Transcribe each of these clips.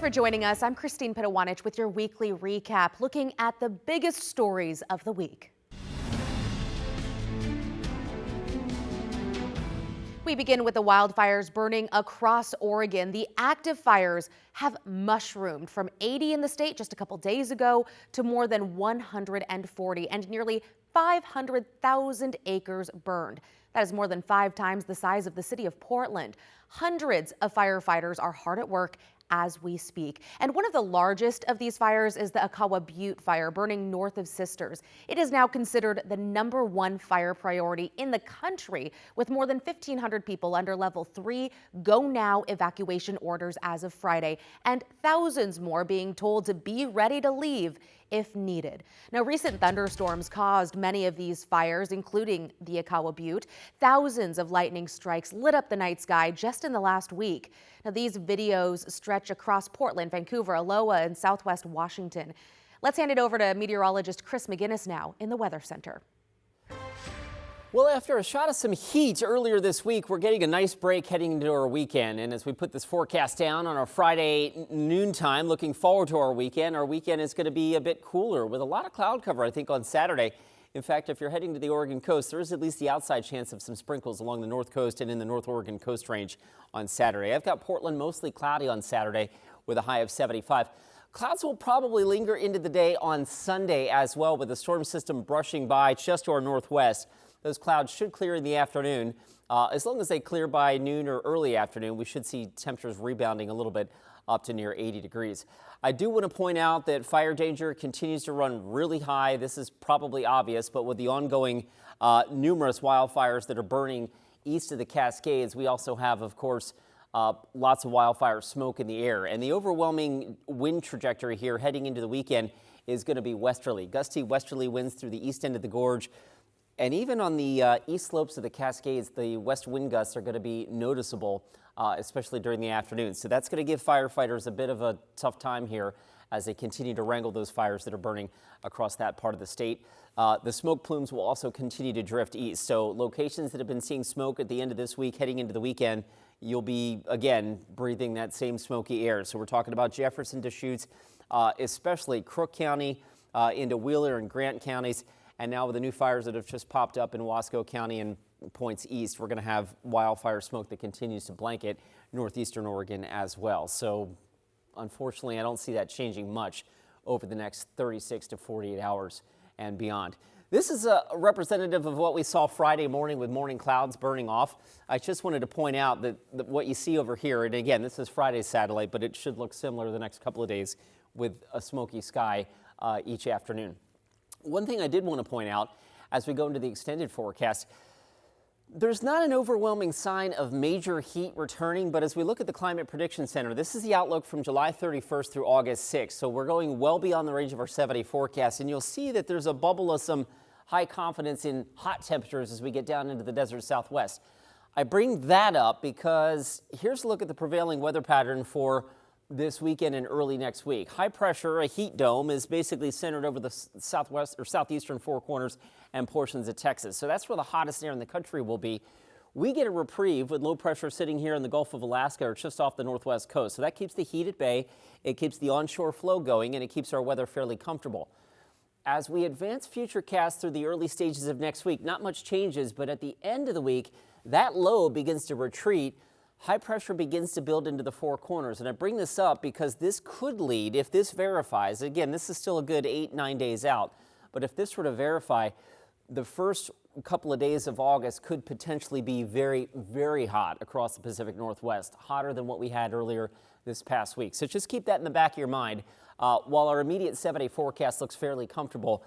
for joining us. I'm Christine Pitawanich with your weekly recap, looking at the biggest stories of the week. We begin with the wildfires burning across Oregon. The active fires have mushroomed from 80 in the state just a couple days ago to more than 140, and nearly 500,000 acres burned. That is more than 5 times the size of the city of Portland. Hundreds of firefighters are hard at work as we speak. And one of the largest of these fires is the Akawa Butte fire burning north of Sisters. It is now considered the #1 fire priority in the country, with more than 1,500 people under level 3 go now evacuation orders as of Friday, and thousands more being told to be ready to leave if needed. Now, recent thunderstorms caused many of these fires, including the Akawa Butte. Thousands of lightning strikes lit up the night sky just in the last week. Now, these videos stretch across Portland, Vancouver, Aloha, and Southwest Washington. Let's hand it over to meteorologist Chris McGinnis now in the Weather Center. Well, after a shot of some heat earlier this week, we're getting a nice break heading into our weekend. And as we put this forecast down on our Friday noontime, looking forward to our weekend is going to be a bit cooler with a lot of cloud cover, I think, on Saturday. In fact, if you're heading to the Oregon coast, there is at least the outside chance of some sprinkles along the north coast and in the North Oregon Coast Range on Saturday. I've got Portland mostly cloudy on Saturday with a high of 75. Clouds will probably linger into the day on Sunday as well, with the storm system brushing by just to our northwest. Those clouds should clear in the afternoon. As long as they clear by noon or early afternoon, we should see temperatures rebounding a little bit up to near 80 degrees. I do want to point out that fire danger continues to run really high. This is probably obvious, but with the ongoing numerous wildfires that are burning east of the Cascades, we also have, of course, lots of wildfire smoke in the air. And the overwhelming wind trajectory here heading into the weekend is going to be westerly. Gusty westerly winds through the east end of the gorge. And even on the east slopes of the Cascades, the west wind gusts are going to be noticeable, especially during the afternoon. So that's going to give firefighters a bit of a tough time here as they continue to wrangle those fires that are burning across that part of the state. The smoke plumes will also continue to drift east. So locations that have been seeing smoke at the end of this week, heading into the weekend, you'll be, again, breathing that same smoky air. So we're talking about Jefferson, Deschutes, especially Crook County into Wheeler and Grant counties. And now with the new fires that have just popped up in Wasco County and points east, we're going to have wildfire smoke that continues to blanket northeastern Oregon as well. So unfortunately, I don't see that changing much over the next 36 to 48 hours and beyond. This is a representative of what we saw Friday morning with morning clouds burning off. I just wanted to point out that what you see over here, and again, this is Friday's satellite, but it should look similar the next couple of days with a smoky sky each afternoon. One thing I did want to point out as we go into the extended forecast, there's not an overwhelming sign of major heat returning, but as we look at the Climate Prediction Center, this is the outlook from July 31st through August 6th. So we're going well beyond the range of our 7-day forecast, and you'll see that there's a bubble of some high confidence in hot temperatures as we get down into the desert Southwest. I bring that up because here's a look at the prevailing weather pattern for this weekend and early next week. High pressure, a heat dome, is basically centered over the southwest or southeastern Four Corners and portions of Texas. So that's where the hottest air in the country will be. We get a reprieve with low pressure sitting here in the Gulf of Alaska or just off the northwest coast. So that keeps the heat at bay, it keeps the onshore flow going, and it keeps our weather fairly comfortable. As we advance futurecasts through the early stages of next week, not much changes, but at the end of the week, that low begins to retreat. High pressure begins to build into the Four Corners. And I bring this up because this could lead, if this verifies, again, this is still a good 8-9 days out, but if this were to verify, the first couple of days of August could potentially be very, very hot across the Pacific Northwest, hotter than what we had earlier this past week. So just keep that in the back of your mind. While our immediate 7-day forecast looks fairly comfortable,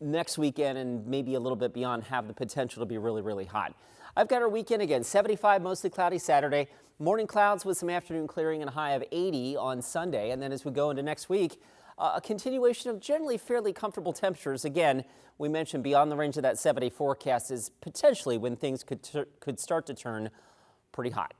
next weekend and maybe a little bit beyond have the potential to be really, really hot. I've got our weekend again, 75, mostly cloudy Saturday, morning clouds with some afternoon clearing and a high of 80 on Sunday. And then as we go into next week, a continuation of generally fairly comfortable temperatures. Again, we mentioned beyond the range of that 7-day forecast is potentially when things could start to turn pretty hot.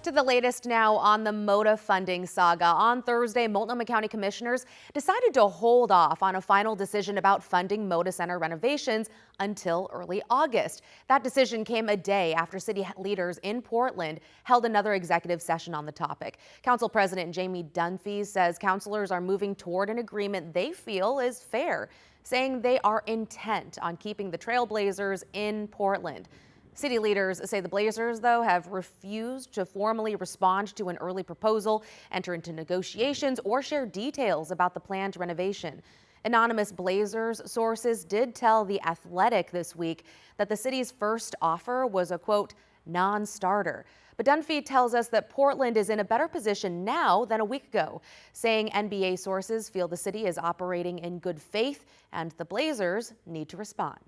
To the latest now on the Moda funding saga. On Thursday, Multnomah County commissioners decided to hold off on a final decision about funding Moda Center renovations until early August. That decision came a day after city leaders in Portland held another executive session on the topic. Council President Jamie Dunphy says councilors are moving toward an agreement they feel is fair, saying they are intent on keeping the Trailblazers in Portland. City leaders say the Blazers, though, have refused to formally respond to an early proposal, enter into negotiations, or share details about the planned renovation. Anonymous Blazers sources did tell The Athletic this week that the city's first offer was a, quote, non-starter. But Dunphy tells us that Portland is in a better position now than a week ago, saying NBA sources feel the city is operating in good faith and the Blazers need to respond.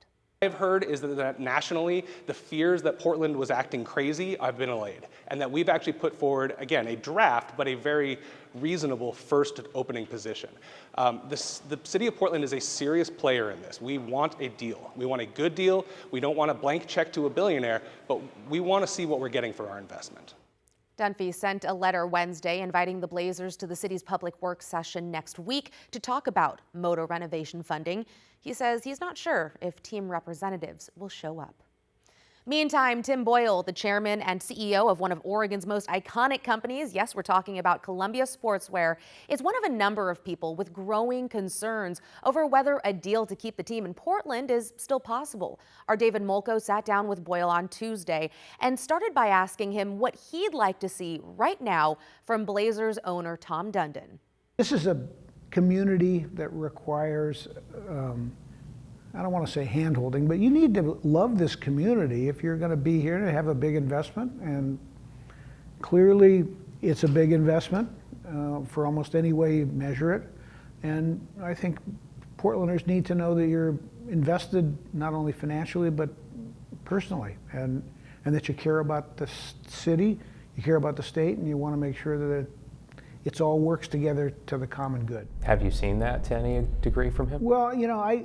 I've heard is that nationally, the fears that Portland was acting crazy have been allayed, and that we've actually put forward, again, a draft, but a very reasonable first opening position. The city of Portland is a serious player in this. We want a deal. We want a good deal. We don't want a blank check to a billionaire, but we want to see what we're getting for our investment. Dunphy sent a letter Wednesday inviting the Blazers to the city's public works session next week to talk about Moda renovation funding. He says he's not sure if team representatives will show up. Meantime, Tim Boyle, the chairman and CEO of one of Oregon's most iconic companies, yes, we're talking about Columbia Sportswear, is one of a number of people with growing concerns over whether a deal to keep the team in Portland is still possible. Our David Molko sat down with Boyle on Tuesday and started by asking him what he'd like to see right now from Blazers owner Tom Dundon. This is a community that requires I don't want to say hand-holding, but you need to love this community if you're going to be here and have a big investment. And clearly, it's a big investment for almost any way you measure it. And I think Portlanders need to know that you're invested not only financially, but personally, and that you care about the city, you care about the state, and you want to make sure that it all works together to the common good. Have you seen that to any degree from him? Well, you know, I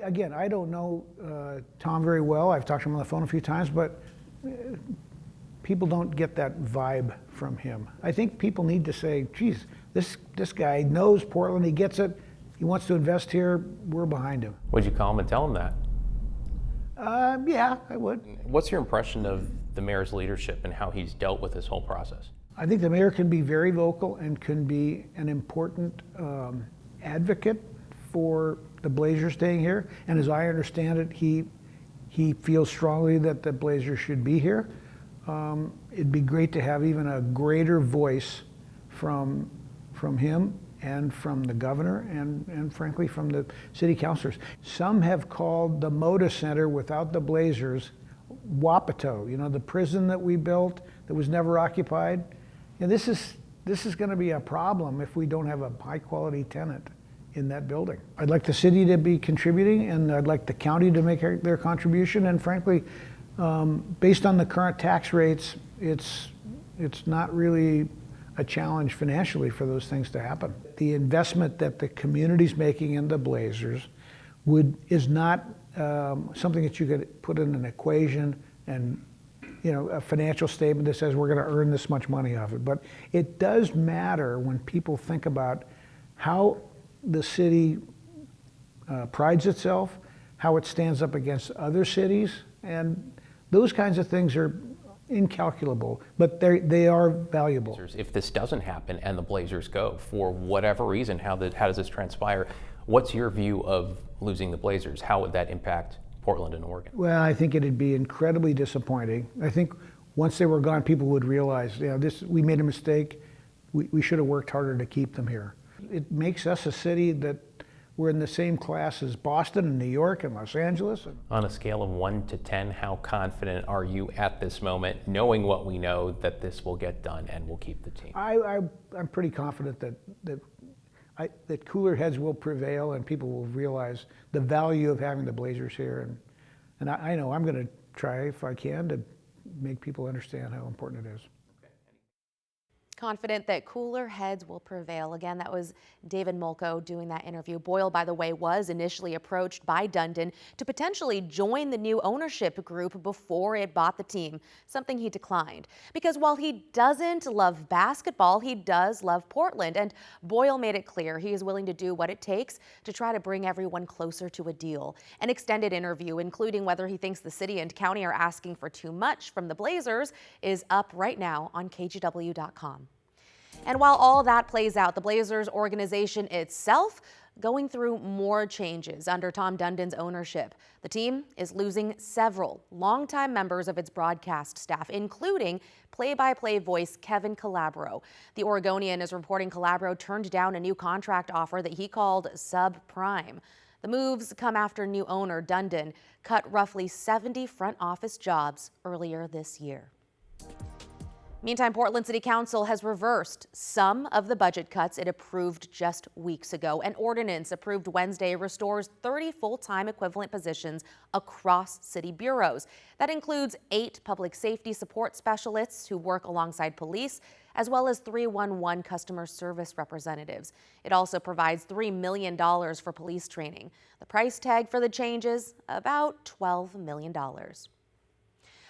don't know Tom very well. I've talked to him on the phone a few times, but people don't get that vibe from him. I think people need to say, geez, this guy knows Portland, he gets it, he wants to invest here, we're behind him. Would you call him and tell him that? Yeah, I would. What's your impression of the mayor's leadership and how he's dealt with this whole process? I think the mayor can be very vocal and can be an important advocate for the Blazers staying here. And as I understand it, he feels strongly that the Blazers should be here. It'd be great to have even a greater voice from him and from the governor and frankly from the city councilors. Some have called the Moda Center without the Blazers Wapato, you know, the prison that we built that was never occupied. And this is going to be a problem if we don't have a high-quality tenant in that building. I'd like the city to be contributing, and I'd like the county to make their contribution. And frankly, based on the current tax rates, it's not really a challenge financially for those things to happen. The investment that the community's making in the Blazers is not something that you could put in an equation and, you know, a financial statement that says we're going to earn this much money off it. But it does matter when people think about how the city prides itself, how it stands up against other cities, and those kinds of things are incalculable, but they are valuable. If this doesn't happen and the Blazers go for whatever reason, how does this transpire? What's your view of losing the Blazers? How would that impact Portland and Oregon? Well, I think it'd be incredibly disappointing. I think once they were gone, people would realize, you know, we made a mistake. We should have worked harder to keep them here. It makes us a city that we're in the same class as Boston and New York and Los Angeles. On a scale of 1 to 10, how confident are you at this moment, knowing what we know, that this will get done and will keep the team? I'm pretty confident that cooler heads will prevail and people will realize the value of having the Blazers here. And I know I'm going to try, if I can, to make people understand how important it is. confident that cooler heads will prevail. Again, that was David Molko doing that interview. Boyle, by the way, was initially approached by Dundon to potentially join the new ownership group before it bought the team, something he declined. Because while he doesn't love basketball, he does love Portland. And Boyle made it clear he is willing to do what it takes to try to bring everyone closer to a deal. An extended interview, including whether he thinks the city and county are asking for too much from the Blazers, is up right now on KGW.com. And while all that plays out, the Blazers organization itself going through more changes under Tom Dundon's ownership. The team is losing several longtime members of its broadcast staff, including play-by-play voice Kevin Calabro. The Oregonian is reporting Calabro turned down a new contract offer that he called subprime. The moves come after new owner Dundon cut roughly 70 front office jobs earlier this year. Meantime, Portland City Council has reversed some of the budget cuts it approved just weeks ago. An ordinance approved Wednesday restores 30 full-time equivalent positions across city bureaus. That includes 8 public safety support specialists who work alongside police, as well as 311 customer service representatives. It also provides $3 million for police training. The price tag for the changes, about $12 million.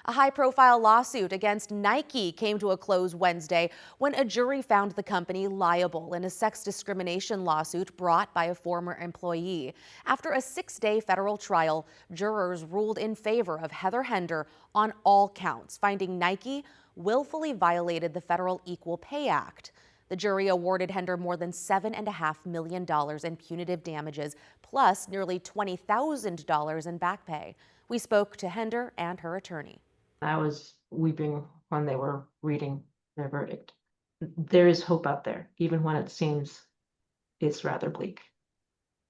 A high-profile lawsuit against Nike came to a close Wednesday when a jury found the company liable in a sex discrimination lawsuit brought by a former employee. After a 6-day federal trial, jurors ruled in favor of Heather Hender on all counts, finding Nike willfully violated the Federal Equal Pay Act. The jury awarded Hender more than $7.5 million in punitive damages, plus nearly $20,000 in back pay. We spoke to Hender and her attorney. I was weeping when they were reading their verdict. There is hope out there, even when it seems it's rather bleak.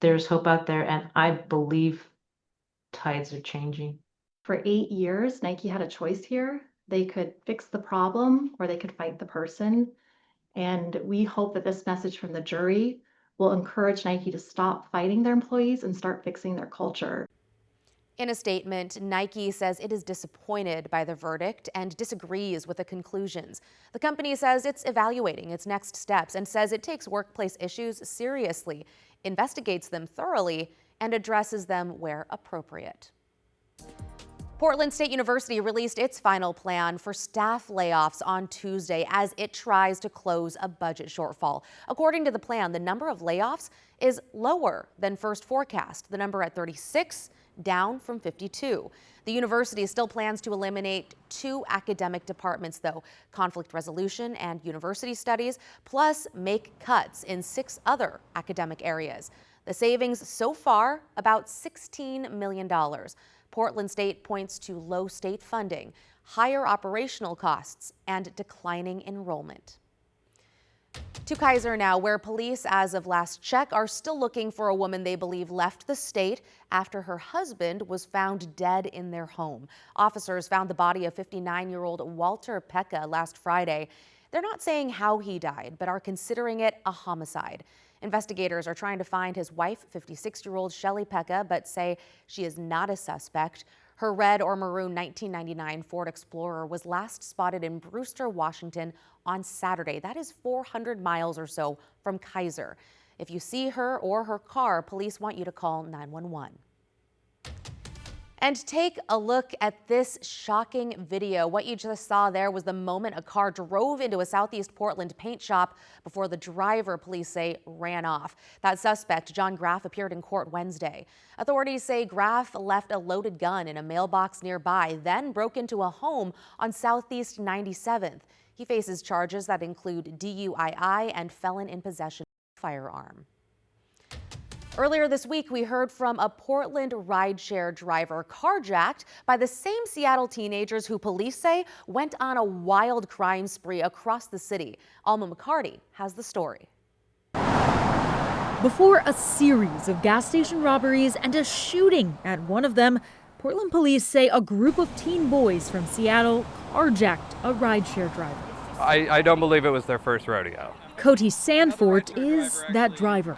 There's hope out there, and I believe tides are changing. For 8 years, Nike had a choice here. They could fix the problem or they could fight the person. And we hope that this message from the jury will encourage Nike to stop fighting their employees and start fixing their culture. In a statement, Nike says it is disappointed by the verdict and disagrees with the conclusions. The company says it's evaluating its next steps and says it takes workplace issues seriously, investigates them thoroughly, and addresses them where appropriate. Portland State University released its final plan for staff layoffs on Tuesday as it tries to close a budget shortfall. According to the plan, the number of layoffs is lower than first forecast, the number at 36, down from 52. The university still plans to eliminate 2 academic departments, though, conflict resolution and university studies, plus make cuts in 6 other academic areas. The savings so far, about $16 million. Portland State points to low state funding, higher operational costs, and declining enrollment. To Keizer now, where police, as of last check, are still looking for a woman they believe left the state after her husband was found dead in their home. Officers found the body of 59-year-old Walter Pekka last Friday. They're not saying how he died, but are considering it a homicide. Investigators are trying to find his wife, 56-year-old Shelley Pekka, but say she is not a suspect. Her red or maroon 1999 Ford Explorer was last spotted in Brewster, Washington on Saturday. That is 400 miles or so from Keizer. If you see her or her car, police want you to call 911. And take a look at this shocking video. What you just saw there was the moment a car drove into a Southeast Portland paint shop before the driver, police say, ran off. That suspect, John Graff, appeared in court Wednesday. Authorities say Graff left a loaded gun in a mailbox nearby, then broke into a home on Southeast 97th. He faces charges that include DUII and felon in possession of a firearm. Earlier this week, we heard from a Portland rideshare driver carjacked by the same Seattle teenagers who police say went on a wild crime spree across the city. Alma McCarty has the story. Before a series of gas station robberies and a shooting at one of them, Portland police say a group of teen boys from Seattle carjacked a rideshare driver. I don't believe it was their first rodeo. Cody Sandfort is that driver.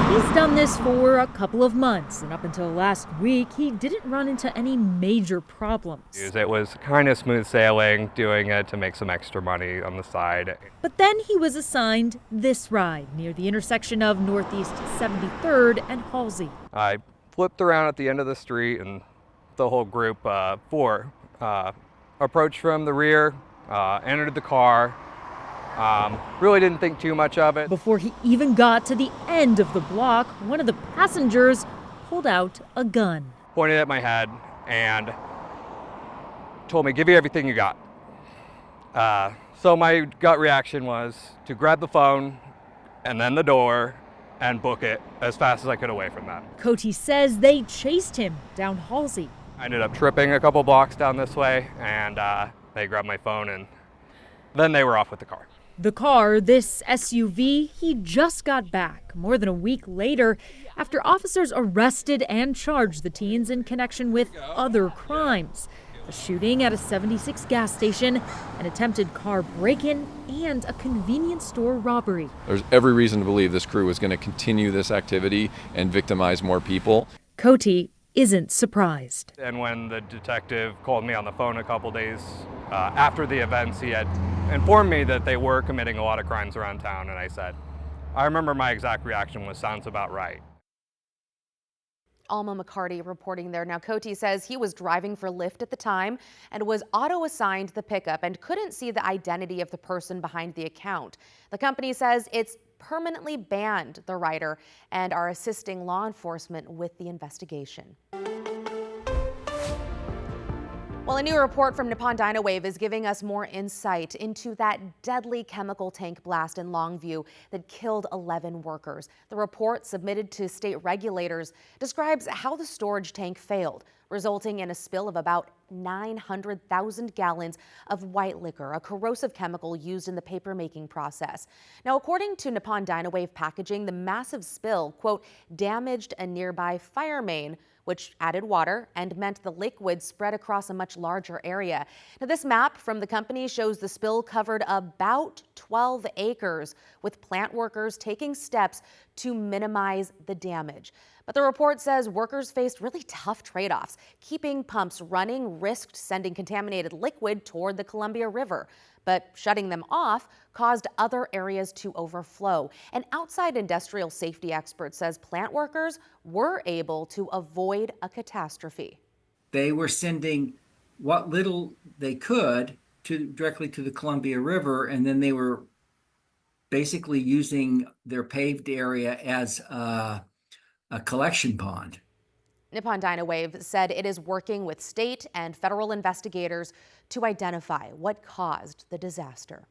He's done this for a couple of months, and up until last week, he didn't run into any major problems. It was kind of smooth sailing, doing it to make some extra money on the side. But then he was assigned this ride near the intersection of Northeast 73rd and Halsey. I flipped around at the end of the street, and the whole group, four, approached from the rear, entered the car. Really didn't think too much of it. Before he even got to the end of the block, one of the passengers pulled out a gun. Pointed at my head and told me, "Give me everything you got." So my gut reaction was to grab the phone and then the door and book it as fast as I could away from that. Cote says they chased him down Halsey. I ended up tripping a couple blocks down this way, and they grabbed my phone, and then they were off with the car. The car, this SUV, he just got back more than a week later after officers arrested and charged the teens in connection with other crimes. A shooting at a 76 gas station, an attempted car break-in, and a convenience store robbery. There's every reason to believe this crew is going to continue this activity and victimize more people. Cote isn't surprised. And when the detective called me on the phone a couple days after the events, he had informed me that they were committing a lot of crimes around town, and I said, I remember my exact reaction was, "Sounds about right." Alma McCarty reporting there. Now, Cote says he was driving for Lyft at the time and was auto-assigned the pickup and couldn't see the identity of the person behind the account. The company says it's permanently banned the rider and are assisting law enforcement with the investigation. Well, a new report from Nippon Dynawave is giving us more insight into that deadly chemical tank blast in Longview that killed 11 workers. The report, submitted to state regulators, describes how the storage tank failed, resulting in a spill of about 900,000 gallons of white liquor, a corrosive chemical used in the paper-making process. Now, according to Nippon Dynawave Packaging, the massive spill, quote, damaged a nearby fire main, which added water and meant the liquid spread across a much larger area. Now, this map from the company shows the spill covered about 12 acres, with plant workers taking steps to minimize the damage. But the report says workers faced really tough trade-offs. Keeping pumps running risked sending contaminated liquid toward the Columbia River, but shutting them off caused other areas to overflow. An outside industrial safety expert says plant workers were able to avoid a catastrophe. They were sending what little they could directly to the Columbia River, and then they were basically using their paved area as a collection pond. Nippon Dynawave said it is working with state and federal investigators to identify what caused the disaster.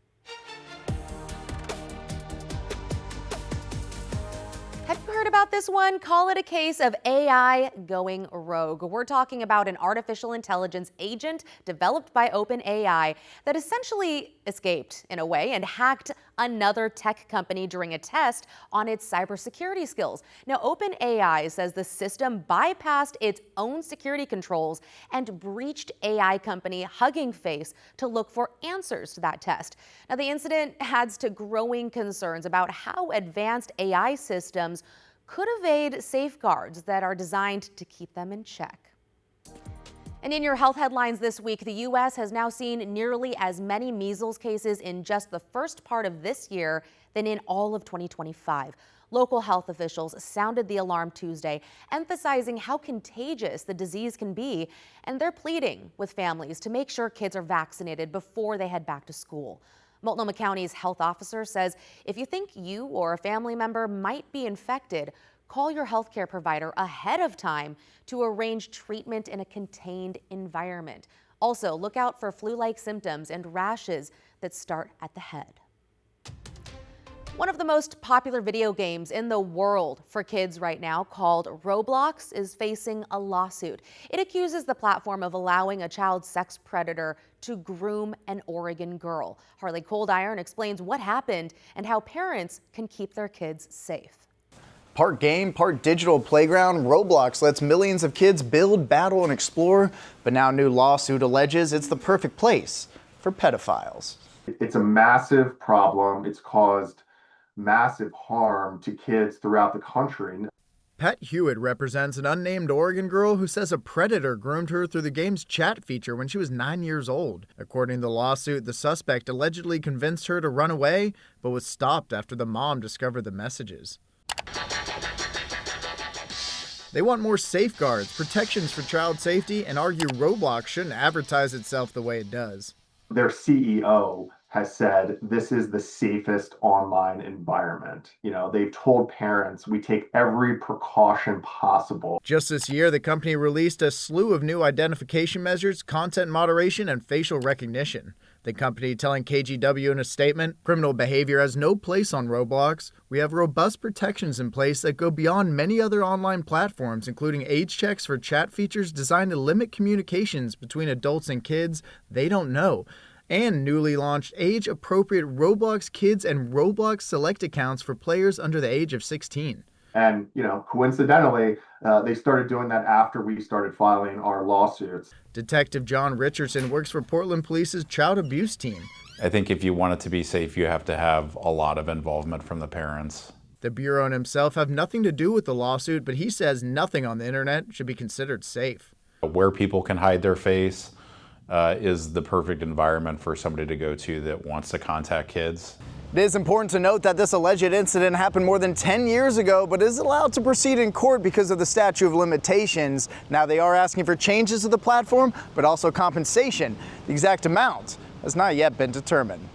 Have you heard about this one? Call it a case of AI going rogue. We're talking about an artificial intelligence agent developed by OpenAI that essentially escaped, in a way, and hacked another tech company during a test on its cybersecurity skills. Now, OpenAI says the system bypassed its own security controls and breached AI company Hugging Face to look for answers to that test. Now, the incident adds to growing concerns about how advanced AI systems could evade safeguards that are designed to keep them in check. And in your health headlines this week, the U.S. has now seen nearly as many measles cases in just the first part of this year than in all of 2025. Local health officials sounded the alarm Tuesday, emphasizing how contagious the disease can be, and they're pleading with families to make sure kids are vaccinated before they head back to school. Multnomah County's health officer says if you think you or a family member might be infected, call your healthcare provider ahead of time to arrange treatment in a contained environment. Also, look out for flu-like symptoms and rashes that start at the head. One of the most popular video games in the world for kids right now, called Roblox, is facing a lawsuit. It accuses the platform of allowing a child sex predator to groom an Oregon girl. Harley Coldiron explains what happened and how parents can keep their kids safe. Part game, part digital playground, Roblox lets millions of kids build, battle, and explore. But now a new lawsuit alleges it's the perfect place for pedophiles. It's a massive problem. It's caused massive harm to kids throughout the country. Pat Hewitt represents an unnamed Oregon girl who says a predator groomed her through the game's chat feature when she was 9 years old. According to the lawsuit, the suspect allegedly convinced her to run away, but was stopped after the mom discovered the messages. They want more safeguards, protections for child safety, and argue Roblox shouldn't advertise itself the way it does. Their CEO has said this is the safest online environment. They've told parents we take every precaution possible. Just this year, the company released a slew of new identification measures, content moderation, and facial recognition. The company telling KGW in a statement, criminal behavior has no place on Roblox. We have robust protections in place that go beyond many other online platforms, including age checks for chat features designed to limit communications between adults and kids they don't know, and newly launched age-appropriate Roblox Kids and Roblox Select accounts for players under the age of 16. And, coincidentally, they started doing that after we started filing our lawsuits. Detective John Richardson works for Portland Police's child abuse team. I think if you want it to be safe, you have to have a lot of involvement from the parents. The Bureau and himself have nothing to do with the lawsuit, but he says nothing on the internet should be considered safe. Where people can hide their face is the perfect environment for somebody to go to that wants to contact kids. It is important to note that this alleged incident happened more than 10 years ago, but is allowed to proceed in court because of the statute of limitations. Now they are asking for changes to the platform, but also compensation. The exact amount has not yet been determined.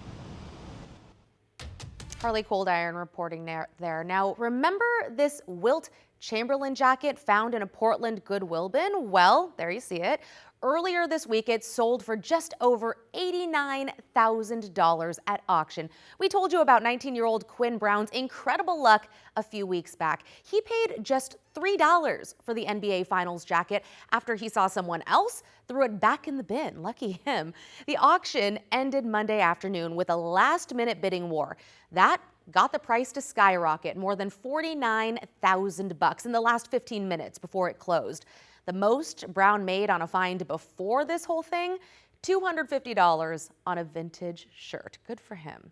Harley Coldiron reporting there. Now, remember this Wilt Chamberlain jacket found in a Portland Goodwill bin? Well, there you see it. Earlier this week, it sold for just over $89,000 at auction. We told you about 19-year-old Quinn Brown's incredible luck a few weeks back. He paid just $3 for the NBA Finals jacket after he saw someone else threw it back in the bin. Lucky him. The auction ended Monday afternoon with a last-minute bidding war. That got the price to skyrocket, more than $49,000 in the last 15 minutes before it closed. The most Brown made on a find before this whole thing, $250 on a vintage shirt. Good for him.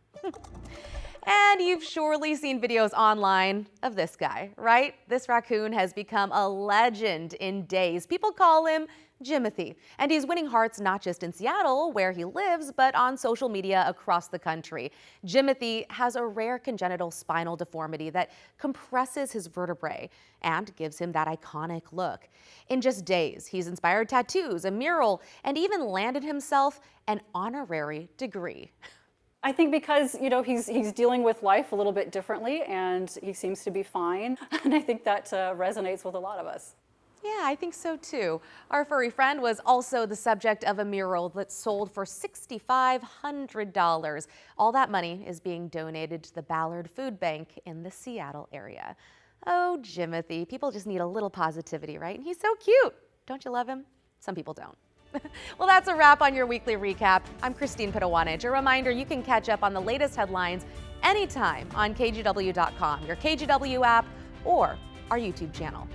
And you've surely seen videos online of this guy, right? This raccoon has become a legend in days. People call him Jimothy, and he's winning hearts not just in Seattle, where he lives, but on social media across the country. Jimothy has a rare congenital spinal deformity that compresses his vertebrae and gives him that iconic look. In just days, he's inspired tattoos, a mural, and even landed himself an honorary degree. I think because, he's dealing with life a little bit differently, and he seems to be fine. And I think that resonates with a lot of us. Yeah, I think so too. Our furry friend was also the subject of a mural that sold for $6,500. All that money is being donated to the Ballard Food Bank in the Seattle area. Oh, Jimothy, people just need a little positivity, right? And he's so cute. Don't you love him? Some people don't. Well, that's a wrap on your weekly recap. I'm Christine Pitawanich. A reminder, you can catch up on the latest headlines anytime on KGW.com, your KGW app, or our YouTube channel.